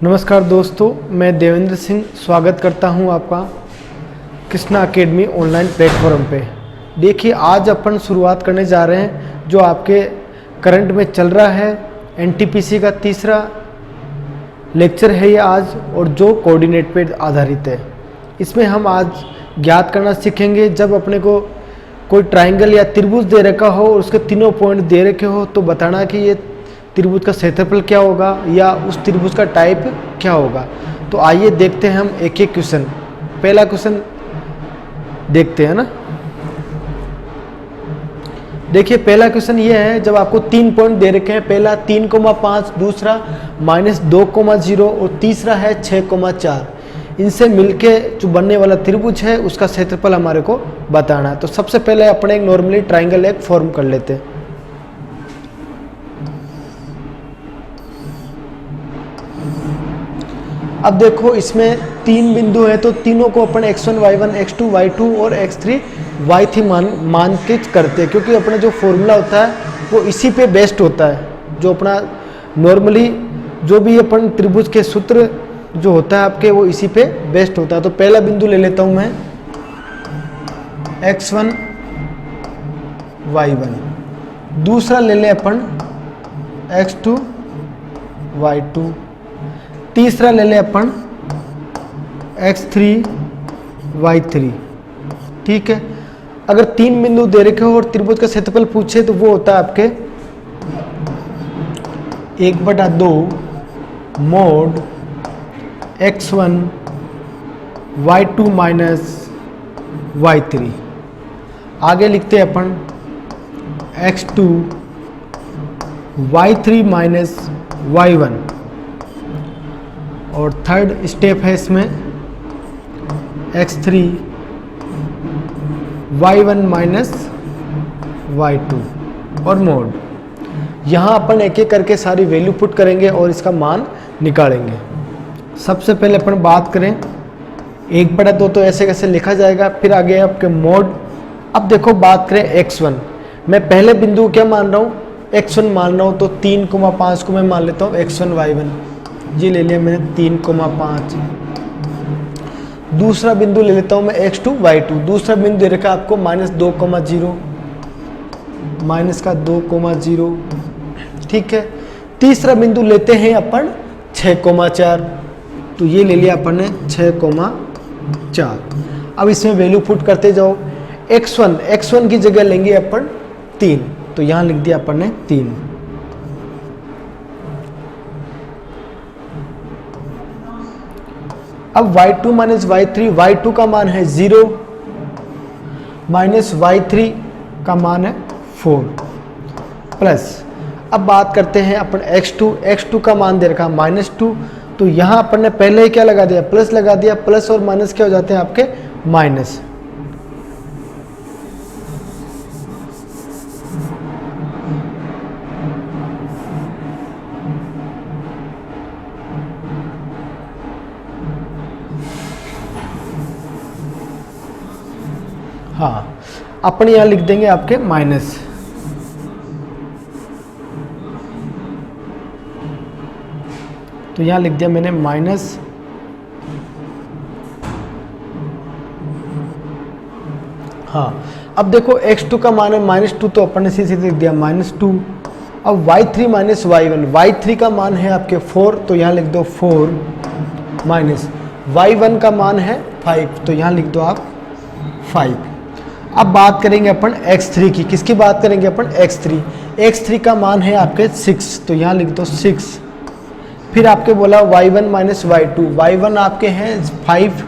नमस्कार दोस्तों, मैं देवेंद्र सिंह स्वागत करता हूं आपका कृष्णा अकेडमी ऑनलाइन प्लेटफॉर्म पे। देखिए, आज अपन शुरुआत करने जा रहे हैं जो आपके करंट में चल रहा है एनटीपीसी का तीसरा लेक्चर है ये आज, और जो कोऑर्डिनेट पे आधारित है। इसमें हम आज ज्ञात करना सीखेंगे, जब अपने को कोई ट्राइंगल या त्रिभुज दे रखा हो और उसके तीनों पॉइंट दे रखे हो तो बताना कि ये त्रिभुज का क्षेत्रफल क्या होगा या उस त्रिभुज का टाइप क्या होगा। तो आइए देखते हैं हम एक एक क्वेश्चन। पहला क्वेश्चन देखते हैं ना। देखिए, पहला क्वेश्चन ये है, जब आपको 3 पॉइंट दे रखे हैं, पहला 3,5, दूसरा -2,0 और तीसरा है 6,4। इनसे मिलके जो बनने वाला त्रिभुज है उसका क्षेत्रफल हमारे को बताना है। तो सबसे पहले अपने एक नॉर्मली ट्राइंगल एक फॉर्म कर लेते हैं। अब देखो, इसमें 3 बिंदु है तो तीनों को अपन x1 y1 x2 y2 और x3 y3 मानकित करते हैं, क्योंकि अपना जो फॉर्मूला होता है वो इसी पे बेस्ड होता है। जो अपना नॉर्मली जो भी अपन त्रिभुज के सूत्र जो होता है आपके, वो इसी पे बेस्ड होता है। तो पहला बिंदु ले लेता हूं मैं x1 y1, दूसरा ले ले अपन x2 y2, तीसरा ले ले अपन x3 y3। ठीक है। अगर 3 बिंदु दे रखे हो और त्रिभुज का क्षेत्रफल पूछे तो वो होता है आपके 1/2 mode x1 y2 minus y3। आगे लिखते हैं अपन x2 y3 माइनस y1, और थर्ड स्टेप है इसमें x3 y1 माइनस y2 और मोड। यहाँ अपन एक एक करके सारी वैल्यू पुट करेंगे और इसका मान निकालेंगे। सबसे पहले अपन बात करें 1/2 तो ऐसे कैसे लिखा जाएगा, फिर आगे आपके मोड। अब देखो, बात करें x1, मैं पहले बिंदु क्या मान रहा हूँ, x1 मान रहा हूँ, तो 3,5 को मैं मान लेता हूँ x1 y1, ये ले लिया मैंने 3,5। दूसरा बिंदु ले लेता हूं मैं x2 y2, दूसरा बिंदु दे रखा आपको -2,0 माइनस का 2,0। ठीक है। तीसरा बिंदु लेते हैं अपन 6,4, तो ये ले लिया अपन ने 6,4। अब इसमें वैल्यू पुट करते जाओ। x1 की जगह लेंगे अपन 3, तो यहां लिख दिया अपन ने 3। अब y2 माइनस y3, y2 का मान है 0 माइनस y3 का मान है 4 प्लस। अब बात करते हैं अपन x2 का मान दे रखा -2, तो यहां अपन ने पहले ही क्या लगा दिया, प्लस लगा दिया। प्लस और माइनस क्या हो जाते हैं आपके माइनस। हाँ, अपन यहाँ लिख देंगे आपके माइनस। तो यहाँ लिख दिया मैंने माइनस। हाँ, अब देखो x2 का मान है -2, तो अपन ने सीधे लिख दिया -2। अब y3 माइनस y1, y3 का मान है आपके 4, तो यहाँ लिख दो 4 माइनस y1 का मान है 5, तो यहाँ लिख दो आप 5। अब बात करेंगे अपन x3 की। किसकी बात करेंगे अपन, x3 का मान है आपके 6, तो यहाँ लिख दो 6। फिर आपके बोला y1 माइनस y2, y1 आपके हैं 5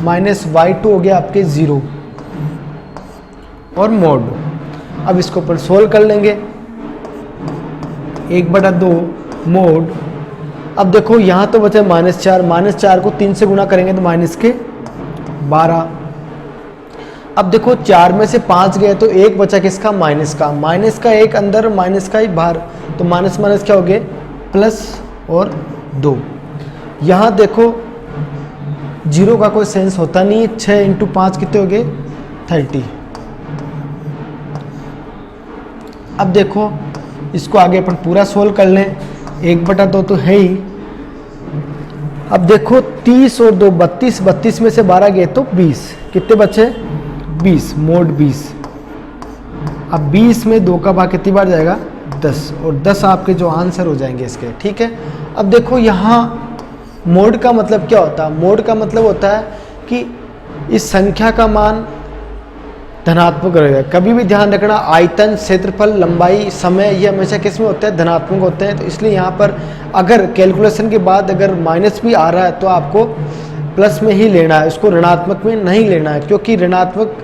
माइनस y2 हो गया आपके 0 और मोड। अब इसको अपन सोल्व कर लेंगे। 1/2 मोड। अब देखो, यहाँ तो बचे -4 को 3 से गुणा करेंगे तो -12। अब देखो, 4 में से 5 गए तो 1 बचा किसका, माइनस का 1 अंदर, माइनस का 1 बाहर, तो माइनस क्या हो गए, प्लस और 2। यहाँ देखो 0 का कोई सेंस होता नहीं। 6 × 5 कितने हो गए, 30। अब देखो इसको आगे अपन पूरा सोल्व कर लें, 1/2 तो है ही। अब देखो 30 और 2 32, 32 में से 12 गए तो 20, कितने बचे 20, मोड 20। अब 20 में 2 का भाग कितनी बार जाएगा 10, और 10 आपके जो आंसर हो जाएंगे इसके, ठीक है। अब देखो यहाँ मोड का मतलब क्या होता है, मोड का मतलब होता है कि इस संख्या का मान धनात्मक रहेगा। कभी भी ध्यान रखना, आयतन, क्षेत्रफल, लंबाई, समय, ये हमेशा किस में होते हैं, धनात्मक होते हैं। तो इसलिए यहाँ पर अगर कैलकुलेशन के बाद अगर माइनस भी आ रहा है तो आपको प्लस में ही लेना है, इसको ऋणात्मक में नहीं लेना है, क्योंकि ऋणात्मक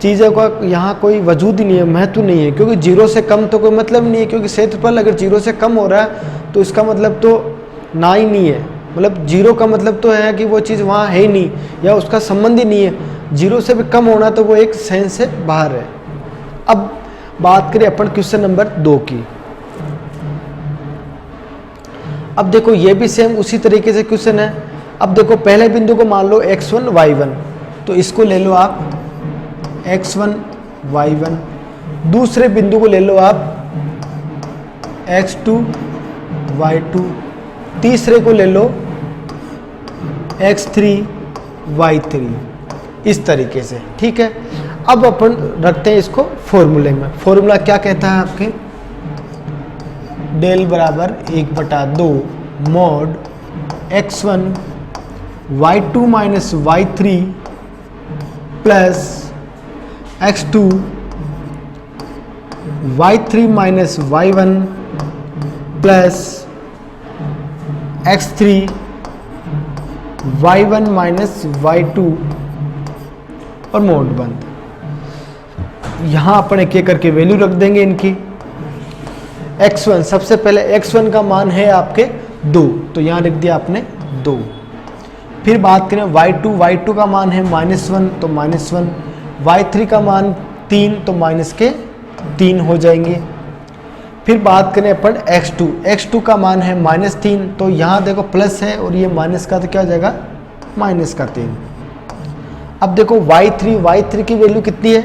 चीज़ों का यहाँ कोई वजूद ही नहीं है, महत्व नहीं है। क्योंकि 0 से कम तो कोई मतलब नहीं है, क्योंकि क्षेत्रफल अगर 0 से कम हो रहा है तो इसका मतलब तो ना ही नहीं है, मतलब 0 का मतलब तो है कि वो चीज़ वहाँ है ही नहीं या उसका संबंध ही नहीं है। 0 से भी कम होना तो वो एक सेंस से बाहर है। अब बात करें अपन क्वेश्चन नंबर 2 की। अब देखो ये भी सेम उसी तरीके से क्वेश्चन है। अब देखो पहले बिंदु को मान लो x1 y1, तो इसको ले लो आप x1 y1। दूसरे बिंदु को ले लो आप x2 y2। तीसरे को ले लो x3 y3, इस तरीके से, ठीक है। अब अपन रखते हैं इसको फॉर्मूले में। फॉर्मूला क्या कहता है आपके, डेल बराबर 1/2 mode x1 y2 minus y3 plus x2 y3 minus y1 plus x3 y1 minus y2 और मोड बंद। यहां अपन एक एक करके वैल्यू रख देंगे इनकी। x1, सबसे पहले x1 का मान है आपके 2, तो यहां लिख दिया आपने 2। फिर बात करें y2 का मान है -1, तो -1। y3 का मान 3, तो माइनस के 3 हो जाएंगे। फिर बात करें अपन x2 का मान है -3, तो यहाँ देखो प्लस है और ये माइनस का, तो क्या हो जाएगा -3। अब देखो y3 की वैल्यू कितनी है,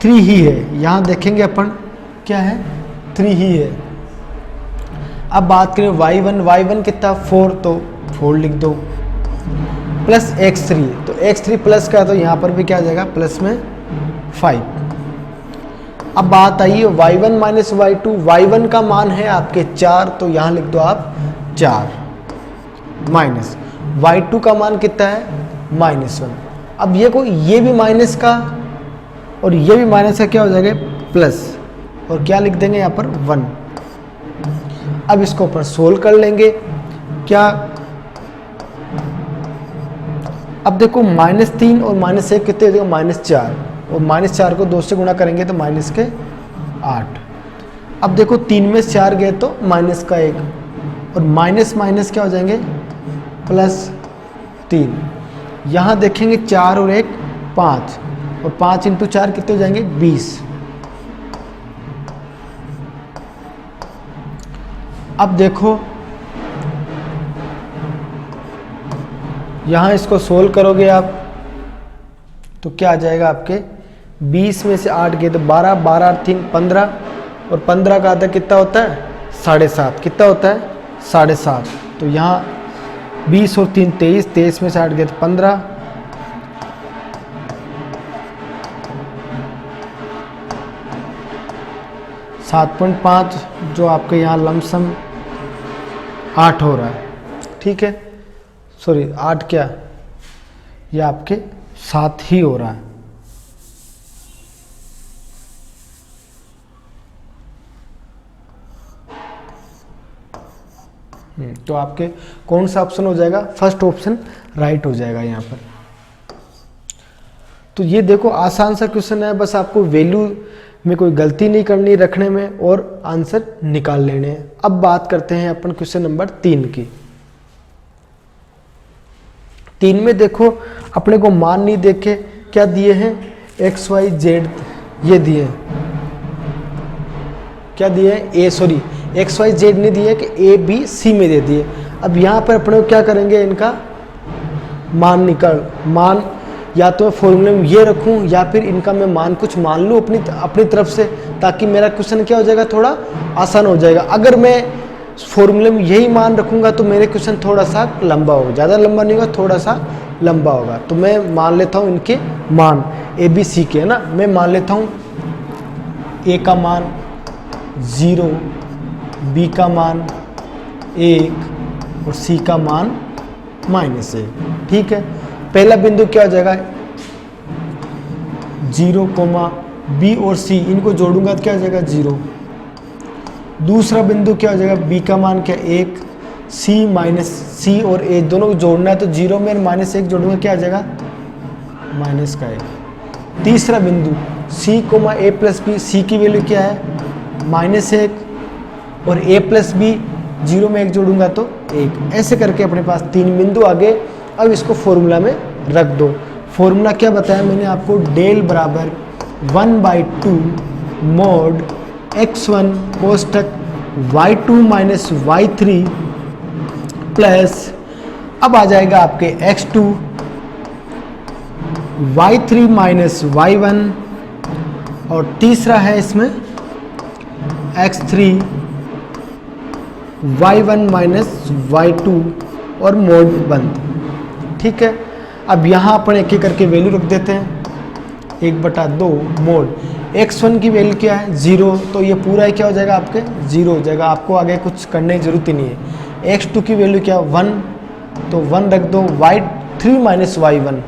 3 ही है। यहाँ देखेंगे अपन क्या है, 3 ही है। अब बात करें y1 कितना 4, तो 4 लिख दो, प्लस x3, तो x3 प्लस का, तो यहाँ पर भी क्या आ जाएगा प्लस में 5। अब बात आई है y1 माइनस y1 का मान है आपके 4, तो यहाँ लिख दो आप 4 माइनस y2 का मान कितना है -1। अब ये भी माइनस का और ये भी माइनस का, क्या हो जाएगा प्लस, और क्या लिख देंगे यहाँ पर 1। अब इसको अपन सोल्व कर लेंगे। क्या, अब देखो -3 और -1 कितने हो जाएगा -4, और -4 को 2 से गुणा करेंगे तो -8। अब देखो 3 में से 4 गए तो -1, और माइनस क्या हो जाएंगे +3। यहाँ देखेंगे 4 और 1 5, और 5 × 4 कितने हो जाएंगे 20। अब देखो यहाँ इसको सोल्व करोगे आप तो क्या आ जाएगा आपके 20 में से 8 गए तो 12, 12 और 3 15, और 15 का आधा कितना होता है 7.5, कितना होता है 7.5। तो यहाँ 20 और 3 23, 23 में से 8 गए तो 15, 7.5, जो आपके यहाँ लमसम 8 हो रहा है, ठीक है। सॉरी 8 क्या, ये आपके 7 ही हो रहा है। तो आपके कौन सा ऑप्शन हो जाएगा, फर्स्ट ऑप्शन राइट हो जाएगा यहाँ पर। तो ये देखो आसान सा क्वेश्चन है, बस आपको वैल्यू में कोई गलती नहीं करनी रखने में और आंसर निकाल लेने हैं। अब बात करते हैं अपन क्वेश्चन नंबर 3 की। 3 में देखो अपने को मान नहीं देखे, क्या दिए हैं x y z, ये दिए हैं, क्या दिए हैं x y z नहीं दिए कि a b c में दे दिए। अब यहाँ पर अपने को क्या करेंगे, इनका मान या तो मैं फॉर्मूले में ये रखूं या फिर इनका मैं मान कुछ मान लूं अपनी तरफ से, ताकि मेरा क्वेश्चन क्या हो जाएगा, थोड़ा आसान हो जाएगा। अगर मैं फॉर्मूले में यही मान रखूंगा तो मेरे क्वेश्चन थोड़ा सा लंबा होगा, ज़्यादा लंबा नहीं होगा, थोड़ा सा लंबा होगा। तो मैं मान लेता हूँ इनके मान ए बी सी के, है ना। मैं मान लेता हूँ ए का मान 0, बी का मान 1 और सी का मान -1। ठीक है, पहला बिंदु क्या हो जाएगा, 0, बी और सी, इनको जोड़ूंगा तो क्या हो जाएगा 0। दूसरा बिंदु क्या हो जाएगा, बी का मान क्या 1, सी और ए दोनों को जोड़ना है तो 0 में -1 जोड़ूंगा क्या आ जाएगा, -1। तीसरा बिंदु सी, ए प्लस बी, सी की वैल्यू क्या है -1 और ए प्लस बी 0 में 1 जोड़ूंगा तो 1। ऐसे करके अपने पास 3 बिंदु आ गए। अब इसको फॉर्मूला में रख दो। फॉर्मूला क्या बताया मैंने आपको, डेल बराबर 1/2 mode x1 कोष्टक y2 minus y3 plus, अब आ जाएगा आपके x2 y3 माइनस y1 और तीसरा है इसमें x3 y1 माइनस y2 और मोड बंद। ठीक है, अब यहाँ अपन एक एक करके वैल्यू रख देते हैं। 1/2 मोड x1 की वैल्यू क्या है 0, तो ये पूरा क्या हो जाएगा आपके 0 हो जाएगा, आपको आगे कुछ करने की जरूरत ही नहीं है। x2 की वैल्यू क्या 1, तो 1 रख दो। y3 माइनस y1,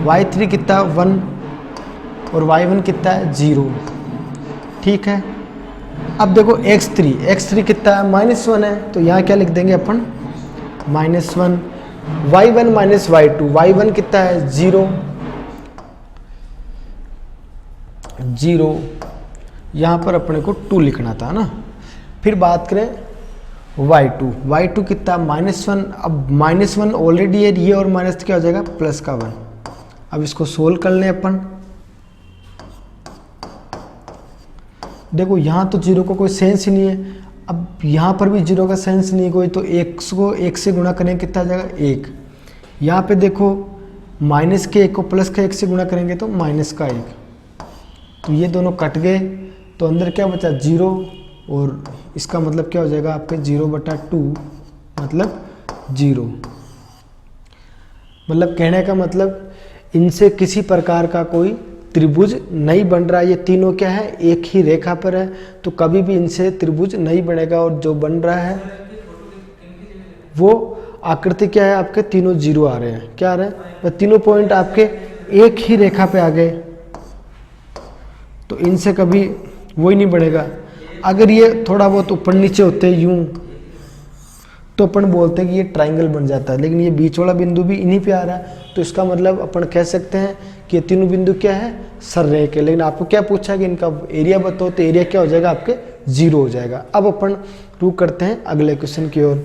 y3 कितना 1 और y1 कितना है 0। ठीक है, अब देखो x3 कितना है -1 है, तो यहाँ क्या लिख देंगे अपन -1। y1 माइनस y2, y1 कितना है 0, यहाँ पर अपने को 2 लिखना था ना। फिर बात करें y2 कितना -1, अब -1 ऑलरेडी है ये, और माइनस क्या हो जाएगा प्लस का 1। अब इसको सोल्व कर लें अपन। देखो यहाँ तो 0 को कोई सेंस ही नहीं है, अब यहाँ पर भी 0 का सेंस नहीं कोई, तो 1 को 1 से गुणा करेंगे कितना आ जाएगा 1। यहाँ पे देखो माइनस के 1 को प्लस का 1 से गुणा करेंगे तो माइनस का 1, तो ये दोनों कट गए, तो अंदर क्या बचा 0, और इसका मतलब क्या हो जाएगा आपके 0/2 मतलब 0। मतलब कहने का मतलब इनसे किसी प्रकार का कोई त्रिभुज नहीं बन रहा है। ये तीनों क्या है एक ही रेखा पर है, तो कभी भी इनसे त्रिभुज नहीं बनेगा। और जो बन रहा है वो आकृति क्या है आपके तीनों 0 आ रहे हैं, क्या आ रहे हैं, तीनों पॉइंट आपके एक ही रेखा पे आ गए, तो इनसे कभी वो ही नहीं बढ़ेगा। अगर ये थोड़ा बहुत ऊपर नीचे होते यूं तो अपन बोलते हैं कि ये ट्रायंगल बन जाता है, लेकिन ये बीच वाला बिंदु भी इन्हीं पे आ रहा है, तो इसका मतलब अपन कह सकते हैं कि ये तीनों बिंदु क्या है सररेख है। लेकिन आपको क्या पूछा कि इनका एरिया बताओ, तो एरिया क्या हो जाएगा आपके 0 हो जाएगा। अब अपन रुक करते हैं अगले क्वेश्चन की ओर।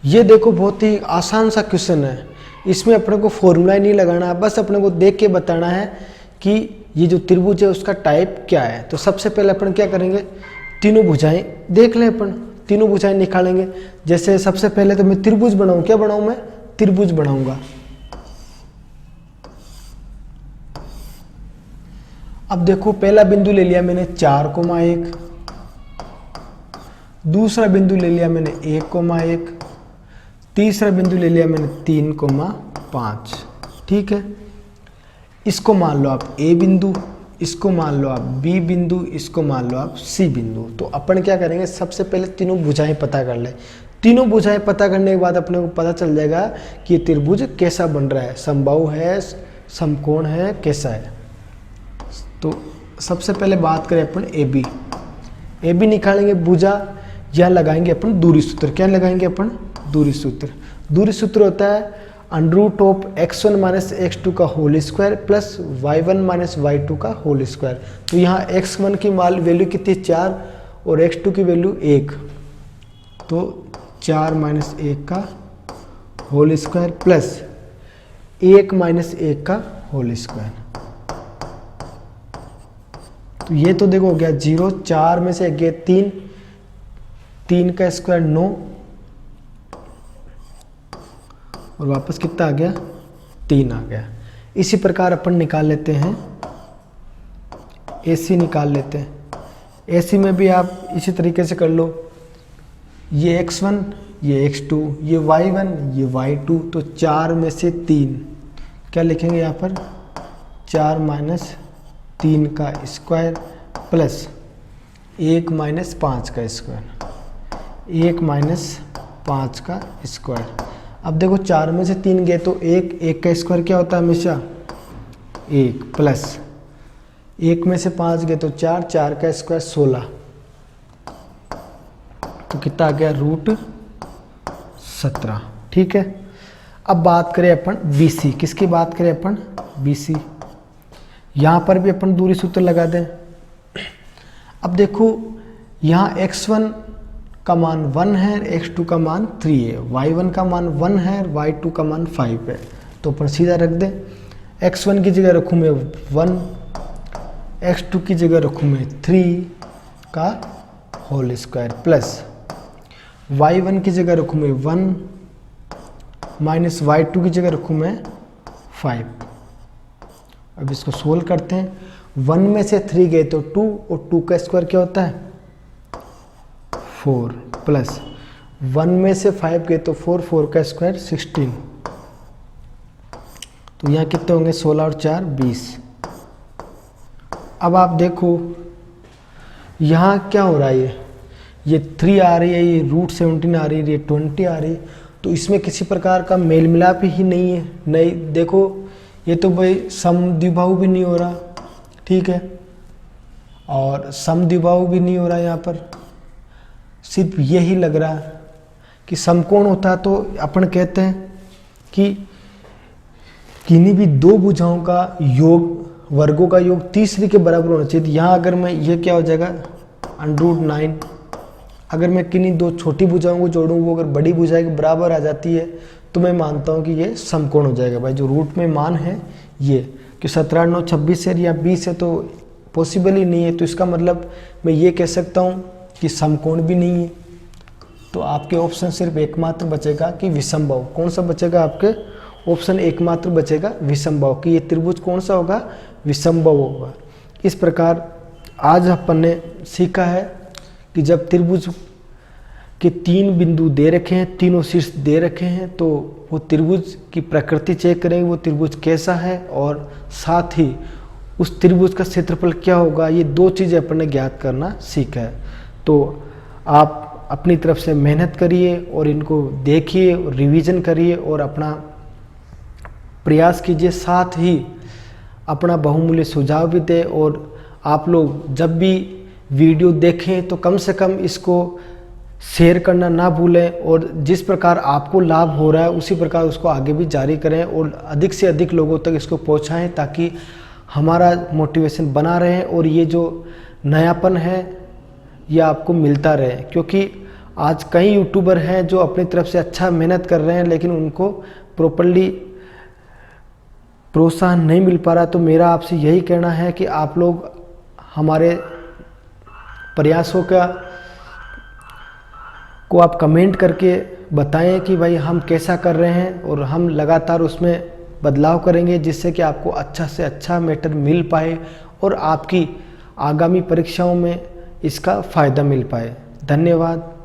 ये देखो बहुत ही आसान सा क्वेश्चन है, इसमें अपने को फॉर्मूला ही नहीं लगाना है, बस अपने को देख के बताना है कि ये जो त्रिभुज है उसका टाइप क्या है। तो सबसे पहले अपन क्या करेंगे, तीनों भुजाएं देख लें, अपन तीनों भुजाएं निकालेंगे। जैसे सबसे पहले तो मैं त्रिभुज बनाऊं, क्या बनाऊं मैं त्रिभुज बनाऊंगा। अब देखो पहला बिंदु ले लिया मैंने 4,1, दूसरा बिंदु ले लिया मैंने 1,1, तीसरा बिंदु ले लिया मैंने 3,5। ठीक है, इसको मान लो आप ए बिंदु, इसको मान लो आप बी बिंदु, इसको मान लो आप सी बिंदु। तो अपन क्या करेंगे, सबसे पहले तीनों भुजाएं पता कर ले। तीनों भुजाएं पता करने के बाद अपने को पता चल जाएगा कि ये त्रिभुज कैसा बन रहा है, समबाहु है, समकोण है, कैसा है। तो सबसे पहले बात करें अपन ए बी निकालेंगे भुजा, या लगाएंगे अपन दूरी सूत्र। क्या लगाएंगे अपन दूरी सूत्र। दूरी सूत्र होता है √x1 माइनस x2 का whole square plus y1 minus y2 का होल स्क्वायर। तो यहाँ x1 की वैल्यू कितनी 4 और x2 की वैल्यू 1, तो 4 माइनस 1 का होल स्क्वायर प्लस 1 माइनस 1 का होल स्क्वायर। तो ये तो देखो हो गया 0, 4 में से गया 3, 3 का स्क्वायर 9 और वापस कितना आ गया, 3 आ गया। इसी प्रकार अपन निकाल लेते हैं AC निकाल लेते हैं। AC में भी आप इसी तरीके से कर लो, ये x1 ये x2 ये y1 ये y2, तो 4 में से 3 क्या लिखेंगे यहाँ पर, 4 माइनस 3 का स्क्वायर प्लस 1 माइनस 5 का स्क्वायर, 1 माइनस 5 का स्क्वायर। अब देखो 4 में से 3 गए तो 1 का स्क्वायर क्या होता है हमेशा 1, प्लस 1 में से 5 गए तो 4 का स्क्वायर 16, तो कितना आ गया √17। ठीक है। अब बात करें अपन BC, किसकी बात करें अपन, BC। यहाँ पर भी अपन दूरी सूत्र लगा दें। अब देखो यहाँ x1 का मान 1 है, x2 का मान 3 है, y1 का मान 1 है, y2 का मान 5 है, तो अपन सीधा रख दें। x1 की जगह रखूँ मैं 1, x2 की जगह रखूँ मैं 3 का होल स्क्वायर, प्लस y1 की जगह रखूँ मैं 1 माइनस y2 की जगह रखूँ मैं 5। अब इसको सोल्व करते हैं। 1 में से 3 गए तो 2, और 2 का स्क्वायर क्या होता है 4, प्लस 1 में से 5 गए तो 4 का स्क्वायर 16, तो यहाँ कितने होंगे 16 और 4 20। अब आप देखो यहाँ क्या हो रहा है, ये 3 आ रही है, ये √17 आ रही है, ये 20 आ रही है, तो इसमें किसी प्रकार का मेल मिलाप ही नहीं है। नहीं देखो ये तो भाई समद्विबाहु भी नहीं हो रहा, ठीक है, और समद्विबाहु भी नहीं हो रहा, यहाँ पर सिर्फ यही लग रहा है कि समकोण होता तो अपन कहते हैं कि किन्हीं भी दो भुजाओं का योग, वर्गों का योग तीसरी के बराबर होना चाहिए। यहाँ अगर मैं ये क्या हो जाएगा √9, अगर मैं किन्हीं दो छोटी भुजाओं को जोड़ूँ, वो अगर बड़ी भुजा के बराबर आ जाती है तो मैं मानता हूँ कि ये समकोण हो जाएगा। भाई जो रूट में मान है ये कि 17, 9, 26 है या 20 है तो पॉसिबल ही नहीं है, तो इसका मतलब मैं ये कह सकता हूँ कि समकोण भी नहीं है। तो आपके ऑप्शन सिर्फ एकमात्र बचेगा कि विषमबाहु। कौन सा बचेगा, आपके ऑप्शन एकमात्र बचेगा विषमबाहु, कि ये त्रिभुज कौन सा होगा, विषमबाहु होगा। इस प्रकार आज अपन ने सीखा है कि जब त्रिभुज के 3 बिंदु दे रखे हैं, तीनों शीर्ष दे रखे हैं, तो वो त्रिभुज की प्रकृति चेक करेंगे, वो त्रिभुज कैसा है, और साथ ही उस त्रिभुज का क्षेत्रफल क्या होगा। ये 2 चीज़ें अपन ने ज्ञात करना सीखा है। तो आप अपनी तरफ से मेहनत करिए और इनको देखिए, रिवीजन करिए और अपना प्रयास कीजिए, साथ ही अपना बहुमूल्य सुझाव भी दें। और आप लोग जब भी वीडियो देखें तो कम से कम इसको शेयर करना ना भूलें, और जिस प्रकार आपको लाभ हो रहा है उसी प्रकार उसको आगे भी जारी करें और अधिक से अधिक लोगों तक इसको पहुंचाएं, ताकि हमारा मोटिवेशन बना रहे और ये जो नयापन है ये आपको मिलता रहे। क्योंकि आज कई यूट्यूबर हैं जो अपनी तरफ से अच्छा मेहनत कर रहे हैं, लेकिन उनको प्रॉपर्ली प्रोत्साहन नहीं मिल पा रहा। तो मेरा आपसे यही कहना है कि आप लोग हमारे प्रयासों को आप कमेंट करके बताएं कि भाई हम कैसा कर रहे हैं, और हम लगातार उसमें बदलाव करेंगे जिससे कि आपको अच्छा से अच्छा मैटर मिल पाए और आपकी आगामी परीक्षाओं में इसका फ़ायदा मिल पाए। धन्यवाद।